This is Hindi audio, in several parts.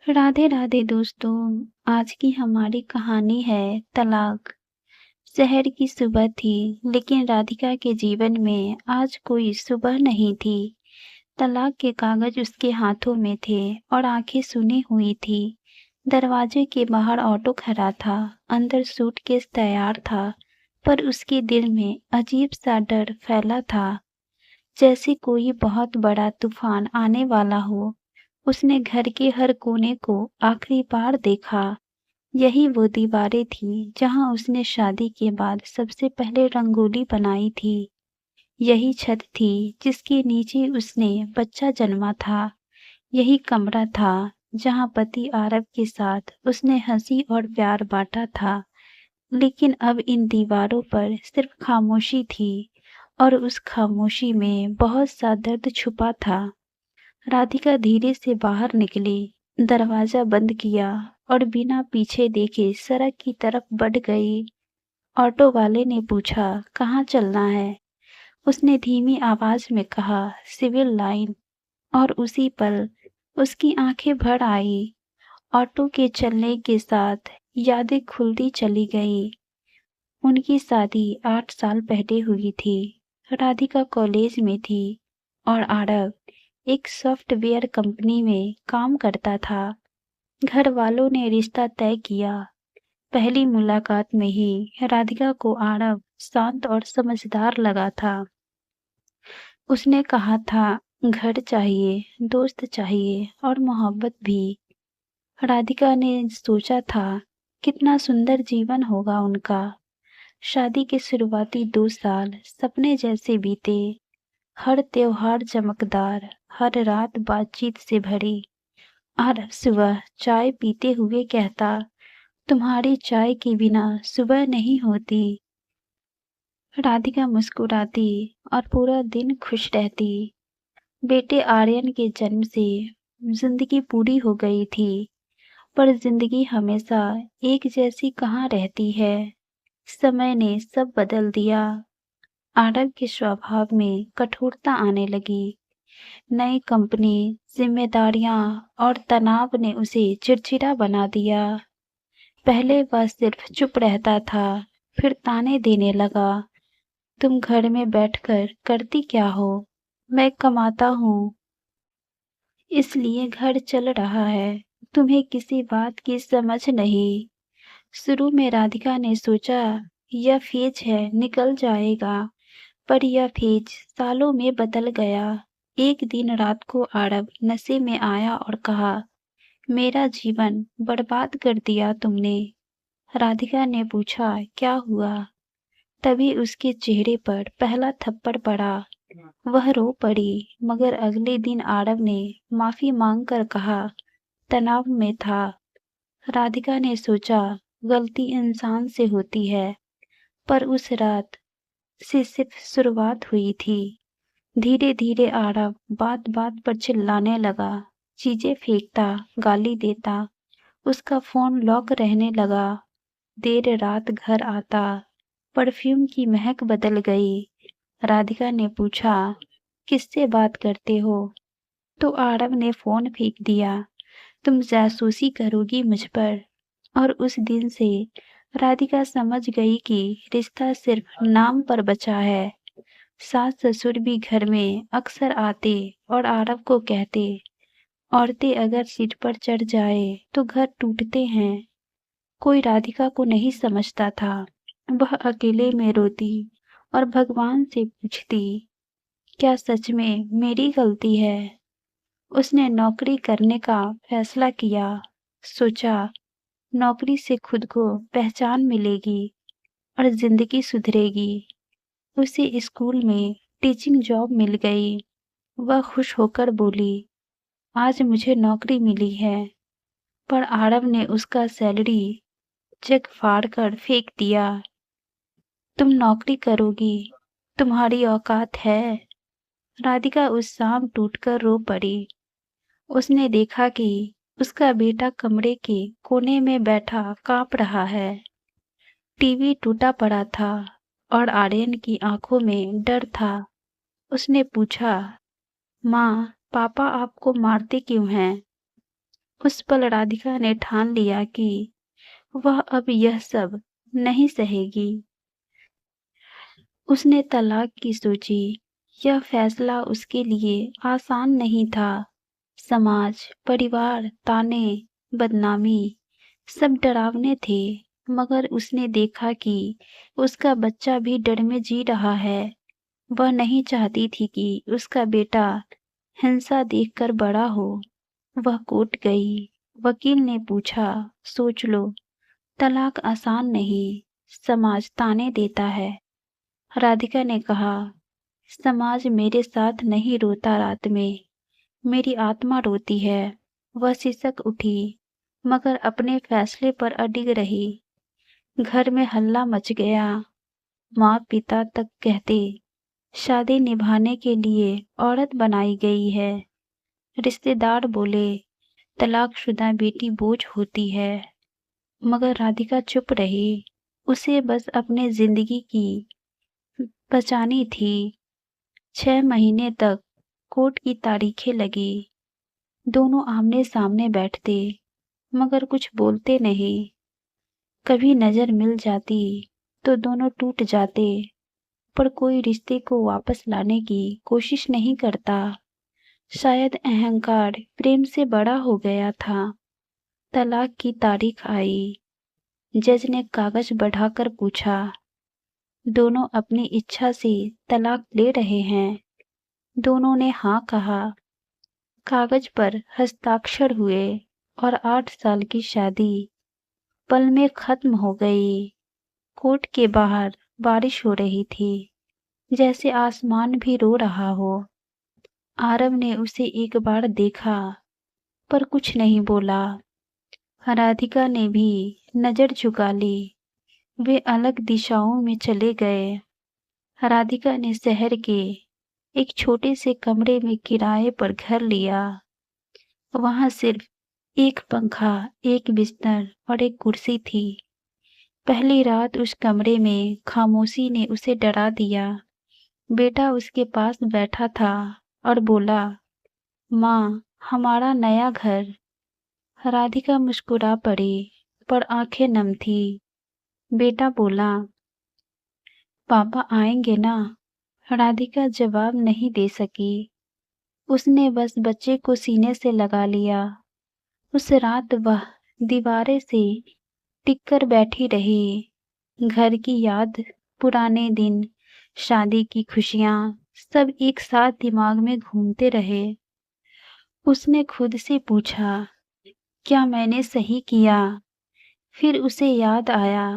राधे राधे दोस्तों। आज की हमारी कहानी है तलाक। शहर की सुबह थी, लेकिन राधिका के जीवन में आज कोई सुबह नहीं थी। तलाक के कागज उसके हाथों में थे और आंखें सुनी हुई थी। दरवाजे के बाहर ऑटो खड़ा था, अंदर सूटकेस तैयार था, पर उसके दिल में अजीब सा डर फैला था, जैसे कोई बहुत बड़ा तूफान आने वाला हो। उसने घर के हर कोने को आखिरी बार देखा। यही वो दीवारें थी जहां उसने शादी के बाद सबसे पहले रंगोली बनाई थी। यही छत थी जिसके नीचे उसने बच्चा जन्मा था। यही कमरा था जहां पति आरव के साथ उसने हंसी और प्यार बांटा था। लेकिन अब इन दीवारों पर सिर्फ खामोशी थी, और उस खामोशी में बहुत सा दर्द छुपा था। राधिका धीरे से बाहर निकली, दरवाजा बंद किया और बिना पीछे देखे सड़क की तरफ बढ़ गई। ऑटो वाले ने पूछा, कहाँ चलना है? उसने धीमी आवाज में कहा, सिविल लाइन। और उसी पल उसकी आंखें भर आई। ऑटो के चलने के साथ यादें खुलती चली गई। उनकी शादी 8 साल पहले हुई थी। राधिका कॉलेज में थी और आरव एक सॉफ्टवेयर कंपनी में काम करता था। घर वालों ने रिश्ता तय किया। पहली मुलाकात में ही राधिका को आरव शांत और समझदार लगा था। उसने कहा था, घर चाहिए, दोस्त चाहिए और मोहब्बत भी। राधिका ने सोचा था, कितना सुंदर जीवन होगा उनका। शादी के शुरुआती 2 साल सपने जैसे बीते। हर त्योहार चमकदार, हर रात बातचीत से भरी। और सुबह चाय पीते हुए कहता, तुम्हारी चाय के बिना सुबह नहीं होती। राधिका मुस्कुराती और पूरा दिन खुश रहती। बेटे आर्यन के जन्म से जिंदगी पूरी हो गई थी, पर जिंदगी हमेशा एक जैसी कहाँ रहती है। समय ने सब बदल दिया। आरव के स्वभाव में कठोरता आने लगी। नई कंपनी, जिम्मेदारियां और तनाव ने उसे चिड़चिड़ा बना दिया। पहले वह सिर्फ चुप रहता था, फिर ताने देने लगा, तुम घर में बैठकर करती क्या हो? मैं कमाता हूँ, इसलिए घर चल रहा है। तुम्हें किसी बात की समझ नहीं। शुरू में राधिका ने सोचा, यह फेज है, निकल जाएगा। पर यह फेज सालों में बदल गया। एक दिन रात को आरव नशे में आया और कहा, मेरा जीवन बर्बाद कर दिया तुमने। राधिका ने पूछा, क्या हुआ? तभी उसके चेहरे पर पहला थप्पड़ पड़ा। वह रो पड़ी, मगर अगले दिन आरव ने माफी मांगकर कहा, तनाव में था। राधिका ने सोचा, गलती इंसान से होती है। पर उस रात से सिर्फ शुरुआत हुई थी। धीरे धीरे आरव बात बात पर चिल्लाने लगा, चीजें फेंकता, गाली देता। उसका फोन लॉक रहने लगा। देर रात घर आता। परफ्यूम की महक बदल गई। राधिका ने पूछा, किससे बात करते हो? तो आरव ने फोन फेंक दिया, तुम जासूसी करोगी मुझ पर। और उस दिन से राधिका समझ गई कि रिश्ता सिर्फ नाम पर बचा है। सास ससुर भी घर में अक्सर आते और आरव को कहते, औरतें अगर सिर पर चढ़ जाए तो घर टूटते हैं। कोई राधिका को नहीं समझता था। वह अकेले में रोती और भगवान से पूछती, क्या सच में मेरी गलती है? उसने नौकरी करने का फैसला किया। सोचा, नौकरी से खुद को पहचान मिलेगी और जिंदगी सुधरेगी। उसे स्कूल में टीचिंग जॉब मिल गई। वह खुश होकर बोली, आज मुझे नौकरी मिली है। पर आरव ने उसका सैलरी चेक फाड़ कर फेंक दिया। तुम नौकरी करोगी, तुम्हारी औकात है? राधिका उस शाम टूटकर रो पड़ी। उसने देखा कि उसका बेटा कमरे के कोने में बैठा कांप रहा है। टीवी टूटा पड़ा था और आर्यन की आंखों में डर था। उसने पूछा, माँ, पापा आपको मारते क्यों हैं? उस पल राधिका ने ठान लिया कि वह अब यह सब नहीं सहेगी। उसने तलाक की सोची। यह फैसला उसके लिए आसान नहीं था। समाज, परिवार, ताने, बदनामी सब डरावने थे, मगर उसने देखा कि उसका बच्चा भी डर में जी रहा है। वह नहीं चाहती थी कि उसका बेटा हिंसा देखकर बड़ा हो। वह कोर्ट गई। वकील ने पूछा, सोच लो, तलाक आसान नहीं, समाज ताने देता है। राधिका ने कहा, समाज मेरे साथ नहीं रोता रात में, मेरी आत्मा रोती है। वह सिसक उठी, मगर अपने फैसले पर अडिग रही। घर में हल्ला मच गया। माँ पिता तक कहते, शादी निभाने के लिए औरत बनाई गई है। रिश्तेदार बोले, तलाकशुदा बेटी बोझ होती है। मगर राधिका चुप रही। उसे बस अपने जिंदगी की बचानी थी। 6 महीने तक कोर्ट की तारीखें लगी। दोनों आमने सामने बैठते, मगर कुछ बोलते नहीं। कभी नजर मिल जाती तो दोनों टूट जाते, पर कोई रिश्ते को वापस लाने की कोशिश नहीं करता। शायद अहंकार प्रेम से बड़ा हो गया था। तलाक की तारीख आई। जज ने कागज बढ़ाकर पूछा, दोनों अपनी इच्छा से तलाक ले रहे हैं? दोनों ने हाँ कहा। कागज पर हस्ताक्षर हुए और 8 साल की शादी पल में खत्म हो गई। कोर्ट के बाहर बारिश हो रही थी, जैसे आसमान भी रो रहा हो। आरव ने उसे एक बार देखा, पर कुछ नहीं बोला। राधिका ने भी नजर झुका ली। वे अलग दिशाओं में चले गए। राधिका ने शहर के एक छोटे से कमरे में किराए पर घर लिया। वहां सिर्फ एक पंखा, एक बिस्तर और एक कुर्सी थी। पहली रात उस कमरे में खामोशी ने उसे डरा दिया। बेटा उसके पास बैठा था और बोला, माँ, हमारा नया घर। राधिका मुस्कुरा पड़ी, पर आंखें नम थी। बेटा बोला, पापा आएंगे ना? राधिका जवाब नहीं दे सकी। उसने बस बच्चे को सीने से लगा लिया। उस रात वह दीवारे से टिककर बैठी रही। घर की याद, पुराने दिन, शादी की खुशियां सब एक साथ दिमाग में घूमते रहे। उसने खुद से पूछा, क्या मैंने सही किया? फिर उसे याद आया,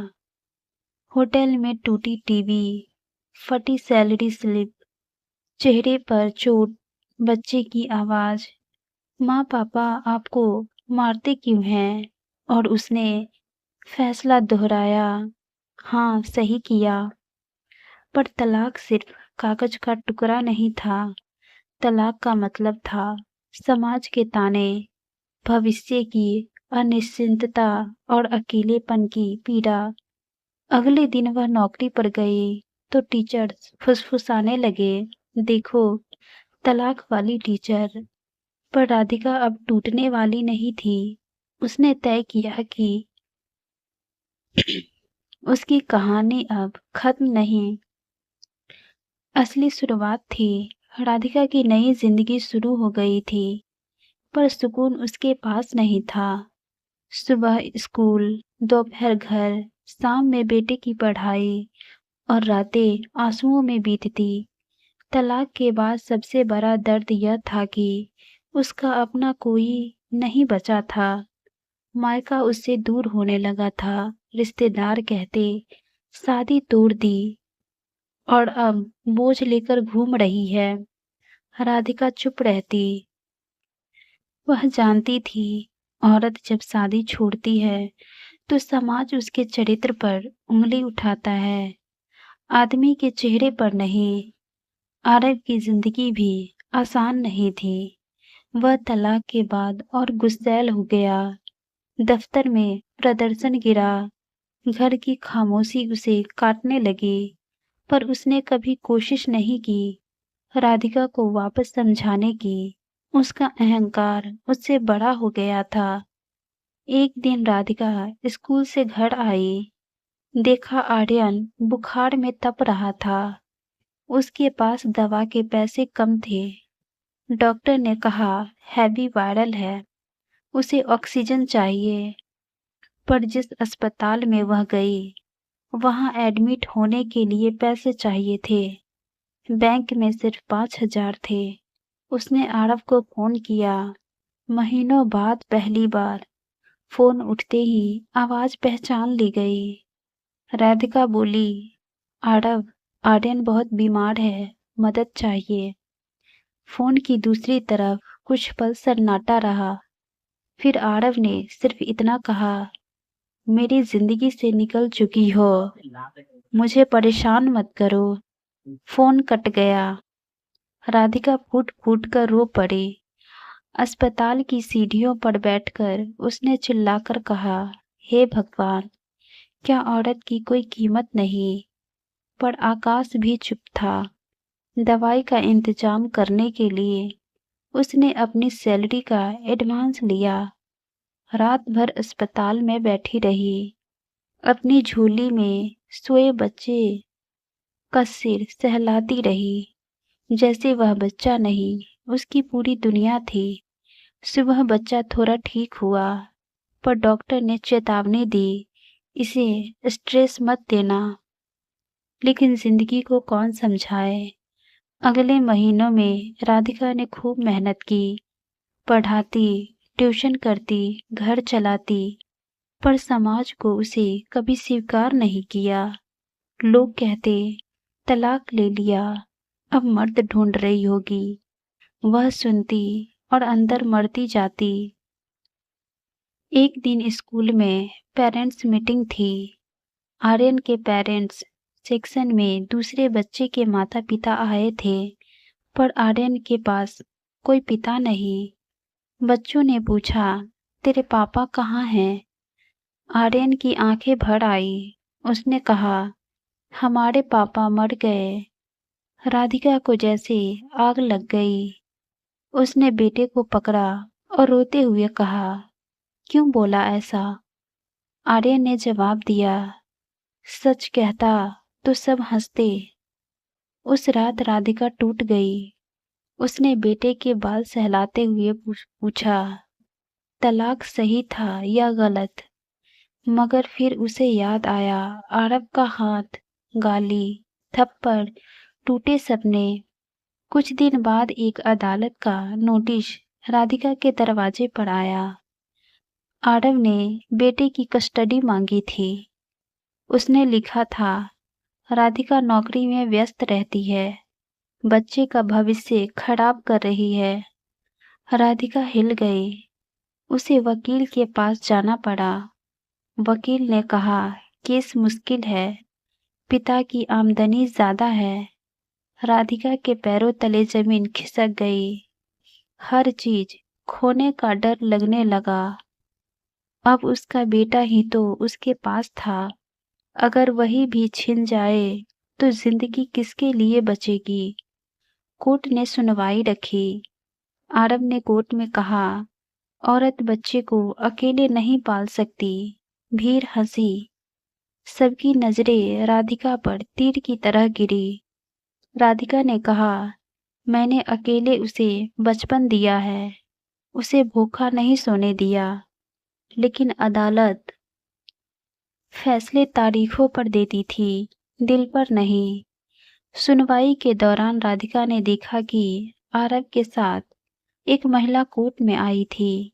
होटल में टूटी टीवी, फटी सैलरी स्लिप, चेहरे पर चोट, बच्चे की आवाज, माँ पापा आपको मारते क्यों हैं? और उसने फैसला दोहराया, हाँ सही किया। पर तलाक सिर्फ कागज का टुकड़ा नहीं था। तलाक का मतलब था समाज के ताने, भविष्य की अनिश्चितता और अकेलेपन की पीड़ा। अगले दिन वह नौकरी पर गई तो टीचर्स फुसफुसाने लगे, देखो, तलाक वाली टीचर। पर राधिका अब टूटने वाली नहीं थी। उसने तय किया कि उसकी कहानी अब खत्म नहीं, असली शुरुआत थी। राधिका की नई जिंदगी शुरू हो गई थी, पर सुकून उसके पास नहीं था। सुबह स्कूल, दोपहर घर, शाम में बेटे की पढ़ाई और रातें आंसुओं में बीतती। तलाक के बाद सबसे बड़ा दर्द यह था कि उसका अपना कोई नहीं बचा था। मायका उससे दूर होने लगा था। रिश्तेदार कहते, शादी तोड़ दी और अब बोझ लेकर घूम रही है। राधिका चुप रहती। वह जानती थी, औरत जब शादी छोड़ती है तो समाज उसके चरित्र पर उंगली उठाता है, आदमी के चेहरे पर नहीं। आरव की जिंदगी भी आसान नहीं थी। वह तलाक के बाद और गुस्सैल हो गया। दफ्तर में प्रदर्शन गिरा। घर की खामोशी उसे काटने लगी। पर उसने कभी कोशिश नहीं की राधिका को वापस समझाने की। उसका अहंकार उससे बड़ा हो गया था। एक दिन राधिका स्कूल से घर आई, देखा आर्यन बुखार में तप रहा था। उसके पास दवा के पैसे कम थे। डॉक्टर ने कहा हैवी वायरल है, उसे ऑक्सीजन चाहिए। पर जिस अस्पताल में वह गई, वहां एडमिट होने के लिए पैसे चाहिए थे। बैंक में सिर्फ 5,000 थे। उसने आरव को फोन किया। महीनों बाद पहली बार फोन उठते ही आवाज पहचान ली गई। राधिका बोली, आरव, आर्यन बहुत बीमार है, मदद चाहिए। फोन की दूसरी तरफ कुछ पल सन्नाटा रहा। फिर आरव ने सिर्फ इतना कहा, मेरी जिंदगी से निकल चुकी हो, मुझे परेशान मत करो। फोन कट गया। राधिका फूट फूट कर रो पड़ी। अस्पताल की सीढ़ियों पर बैठकर उसने चिल्लाकर कहा, हे भगवान, क्या औरत की कोई कीमत नहीं। पर आकाश भी चुप था। दवाई का इंतजाम करने के लिए उसने अपनी सैलरी का एडवांस लिया। रात भर अस्पताल में बैठी रही, अपनी झोली में सोए बच्चे का सिर सहलाती रही, जैसे वह बच्चा नहीं, उसकी पूरी दुनिया थी। सुबह बच्चा थोड़ा ठीक हुआ, पर डॉक्टर ने चेतावनी दी, इसे स्ट्रेस मत देना। लेकिन जिंदगी को कौन समझाए। अगले महीनों में राधिका ने खूब मेहनत की, पढ़ाती, ट्यूशन करती, घर चलाती, पर समाज को उसे कभी स्वीकार नहीं किया। लोग कहते, तलाक ले लिया, अब मर्द ढूंढ रही होगी। वह सुनती और अंदर मरती जाती। एक दिन स्कूल में पेरेंट्स मीटिंग थी। आर्यन के पेरेंट्स सेक्शन में दूसरे बच्चे के माता पिता आए थे, पर आर्यन के पास कोई पिता नहीं। बच्चों ने पूछा, तेरे पापा कहाँ हैं? आर्यन की आंखें भर आई। उसने कहा, हमारे पापा मर गए। राधिका को जैसे आग लग गई। उसने बेटे को पकड़ा और रोते हुए कहा, क्यों बोला ऐसा? आर्यन ने जवाब दिया, सच कहता तो सब हंसते। उस रात राधिका टूट गई। उसने बेटे के बाल सहलाते हुए पूछा, तलाक सही था या गलत? मगर फिर उसे याद आया, आरव का हाथ, गाली, थप्पड़, टूटे सपने। कुछ दिन बाद एक अदालत का नोटिस राधिका के दरवाजे पर आया। आरव ने बेटे की कस्टडी मांगी थी। उसने लिखा था, राधिका नौकरी में व्यस्त रहती है, बच्चे का भविष्य खराब कर रही है। राधिका हिल गई। उसे वकील के पास जाना पड़ा। वकील ने कहा, केस मुश्किल है, पिता की आमदनी ज्यादा है। राधिका के पैरों तले जमीन खिसक गई। हर चीज खोने का डर लगने लगा। अब उसका बेटा ही तो उसके पास था। अगर वही भी छिन जाए तो जिंदगी किसके लिए बचेगी? कोर्ट ने सुनवाई रखी। आरव ने कोर्ट में कहा, औरत बच्चे को अकेले नहीं पाल सकती। भीड़ हंसी। सबकी नजरें राधिका पर तीर की तरह गिरी। राधिका ने कहा, मैंने अकेले उसे बचपन दिया है, उसे भूखा नहीं सोने दिया। लेकिन अदालत फैसले तारीखों पर देती थी, दिल पर नहीं। सुनवाई के दौरान राधिका ने देखा कि आरव के साथ एक महिला कोर्ट में आई थी,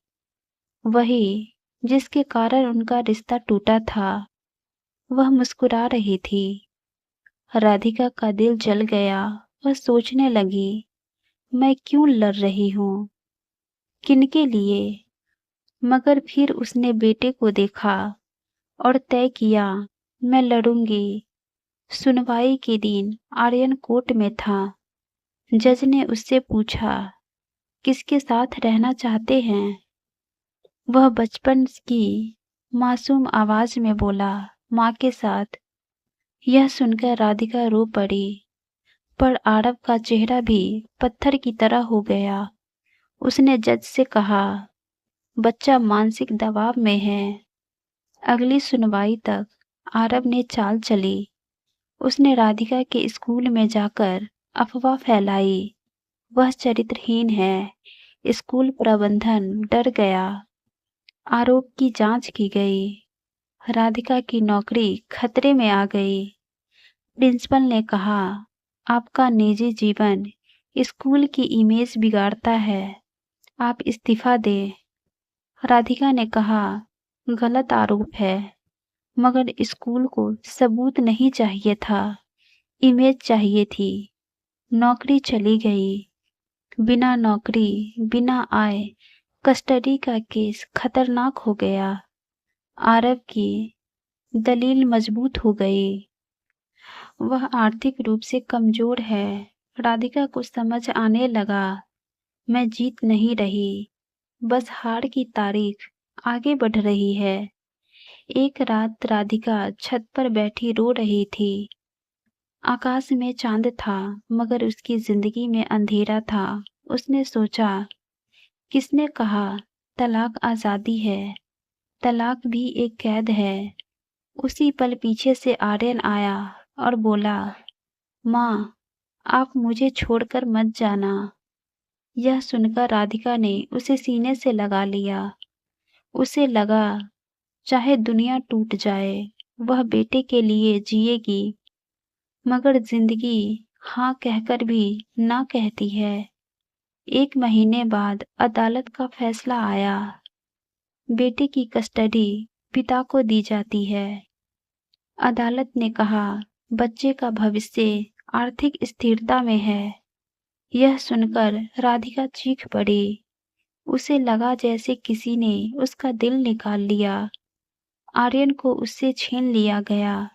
वही जिसके कारण उनका रिश्ता टूटा था। वह मुस्कुरा रही थी। राधिका का दिल जल गया। वह सोचने लगी, मैं क्यों लड़ रही हूँ, किनके लिए? मगर फिर उसने बेटे को देखा और तय किया, मैं लड़ूंगी। सुनवाई के दिन आर्यन कोर्ट में था। जज ने उससे पूछा, किसके साथ रहना चाहते हैं? वह बचपन की मासूम आवाज में बोला, माँ के साथ। यह सुनकर राधिका रो पड़ी, पर आरव का चेहरा भी पत्थर की तरह हो गया। उसने जज से कहा, बच्चा मानसिक दबाव में है। अगली सुनवाई तक आरव ने चाल चली। उसने राधिका के स्कूल में जाकर अफवाह फैलाई, वह चरित्रहीन है। स्कूल प्रबंधन डर गया। आरोप की जांच की गई। राधिका की नौकरी खतरे में आ गई। प्रिंसिपल ने कहा, आपका निजी जीवन स्कूल की इमेज बिगाड़ता है, आप इस्तीफा दें। राधिका ने कहा, गलत आरोप है, मगर स्कूल को सबूत नहीं चाहिए था, इमेज चाहिए थी। नौकरी चली गई। बिना नौकरी, बिना आय, कस्टडी का केस खतरनाक हो गया। आरव की दलील मजबूत हो गई। वह आर्थिक रूप से कमजोर है। राधिका को समझ आने लगा, मैं जीत नहीं रही, बस हार की तारीख आगे बढ़ रही है। एक रात राधिका छत पर बैठी रो रही थी। आकाश में चांद था, मगर उसकी जिंदगी में अंधेरा था। उसने सोचा, किसने कहा तलाक आजादी है? तलाक भी एक कैद है। उसी पल पीछे से आर्यन आया और बोला, माँ, आप मुझे छोड़कर मत जाना। यह सुनकर राधिका ने उसे सीने से लगा लिया। उसे लगा, चाहे दुनिया टूट जाए, वह बेटे के लिए जिएगी। मगर जिंदगी हाँ कहकर भी ना कहती है। 1 महीने बाद अदालत का फैसला आया। बेटे की कस्टडी पिता को दी जाती है। अदालत ने कहा, बच्चे का भविष्य आर्थिक स्थिरता में है। यह सुनकर राधिका चीख पड़ी। उसे लगा जैसे किसी ने उसका दिल निकाल लिया। आर्यन को उससे छीन लिया गया।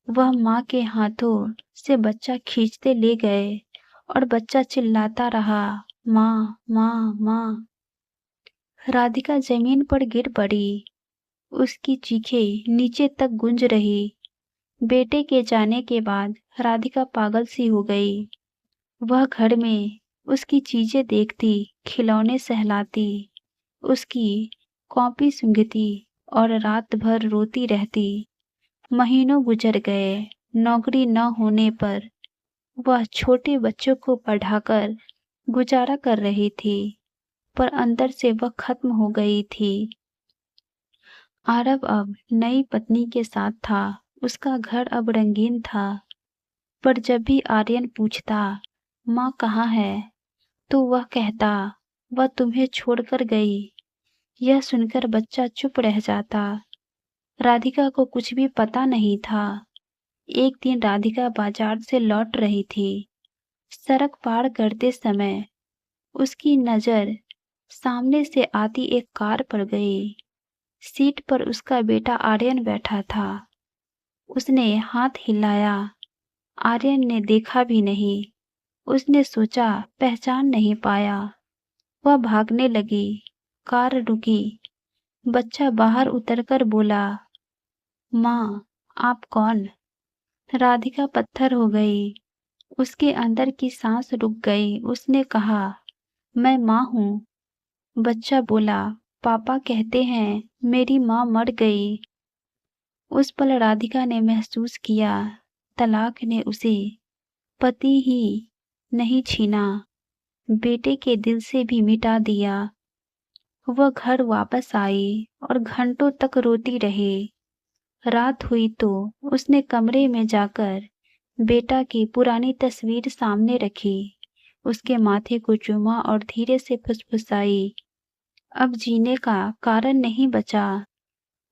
वह माँ के हाथों से बच्चा खींचते ले गए और बच्चा चिल्लाता रहा, माँ, माँ, माँ। राधिका जमीन पर गिर पड़ी। उसकी चीखें नीचे तक गूंज रही। बेटे के जाने के बाद राधिका पागल सी हो गई। वह घर में उसकी चीजें देखती, खिलौने सहलाती, उसकी कॉपी सूंघती और रात भर रोती रहती। महीनों गुजर गए। नौकरी न होने पर वह छोटे बच्चों को पढ़ाकर गुजारा कर रही थी, पर अंदर से वह खत्म हो गई थी। आरव अब नई पत्नी के साथ था। उसका घर अब रंगीन था। पर जब भी आर्यन पूछता, माँ कहाँ है, तो वह कहता, वह तुम्हें छोड़कर गई। यह सुनकर बच्चा चुप रह जाता। राधिका को कुछ भी पता नहीं था। एक दिन राधिका बाजार से लौट रही थी। सड़क पार करते समय उसकी नजर सामने से आती एक कार पर गई। सीट पर उसका बेटा आर्यन बैठा था। उसने हाथ हिलाया। आर्यन ने देखा भी नहीं। उसने सोचा पहचान नहीं पाया। वह भागने लगी। कार रुकी। बच्चा बाहर उतरकर बोला, माँ, आप कौन? राधिका पत्थर हो गई। उसके अंदर की सांस रुक गई। उसने कहा, मैं माँ हूँ। बच्चा बोला, पापा कहते हैं मेरी माँ मर गई। उस पल राधिका ने महसूस किया, तलाक ने उसे पति ही नहीं छीना, बेटे के दिल से भी मिटा दिया। वह घर वापस आई और घंटों तक रोती रही। रात हुई तो उसने कमरे में जाकर बेटा की पुरानी तस्वीर सामने रखी। उसके माथे को चूमा और धीरे से फुसफुसाई, अब जीने का कारण नहीं बचा।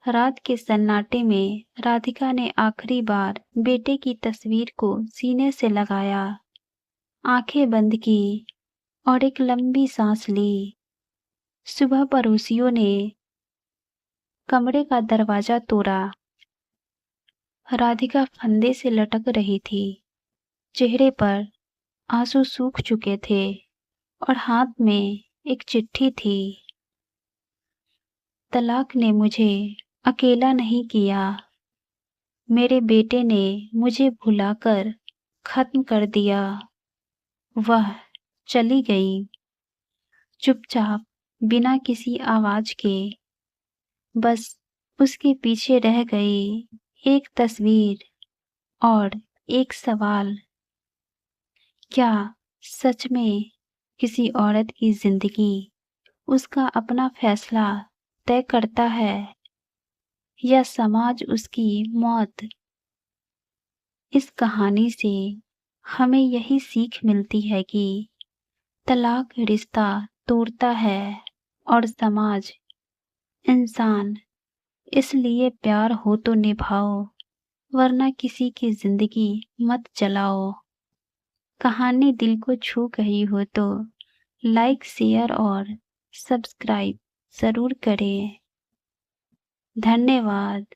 रात के सन्नाटे में राधिका ने आखिरी बार बेटे की तस्वीर को सीने से लगाया, आंखें बंद की और एक लंबी सांस ली। सुबह पड़ोसियों ने कमरे का दरवाजा तोड़ा। राधिका फंदे से लटक रही थी। चेहरे पर आंसू सूख चुके थे और हाथ में एक चिट्ठी थी। तलाक ने मुझे अकेला नहीं किया, मेरे बेटे ने मुझे भुलाकर खत्म कर दिया। वह चली गई। चुपचाप, बिना किसी आवाज के, बस उसके पीछे रह गई एक तस्वीर और एक सवाल, क्या सच में किसी औरत की जिंदगी उसका अपना फैसला तय करता है या समाज उसकी मौत? इस कहानी से हमें यही सीख मिलती है कि तलाक रिश्ता तोड़ता है और समाज, इंसान, इसलिए प्यार हो तो निभाओ, वरना किसी की जिंदगी मत जलाओ। कहानी दिल को छू गई हो तो लाइक, शेयर और सब्सक्राइब जरूर करें। धन्यवाद।